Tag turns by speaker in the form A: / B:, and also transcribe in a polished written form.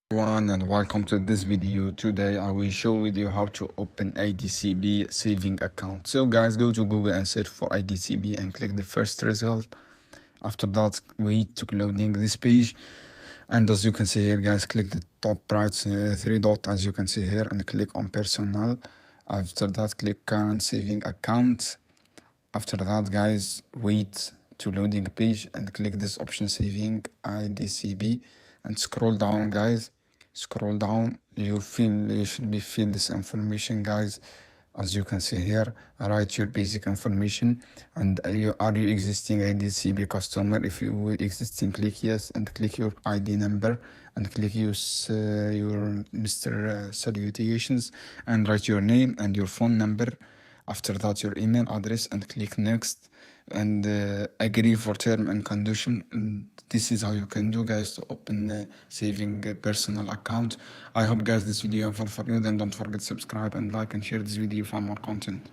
A: Everyone, and welcome to this video. Today I will show with you how to open ADCB saving account. So guys, go to Google and search for ADCB and click the first result. After that, wait to loading this page, and as you can see here guys, click the top right three dot as you can see here and click on personal. After that, click current saving account. After that guys, wait to loading page and click this option saving ADCB and scroll down guys. Scroll down, you should be fill this information guys. As you can see here, write your basic information and are you existing ADCB customer. If you will existing, click yes and click your ID number and click use your Mr. Salutations and write your name and your phone number. After that, your email address and click next and agree for term and condition. And this is how you can do guys to open saving personal account. I hope guys this video helpful for you. Then don't forget to subscribe and like and share this video for more content.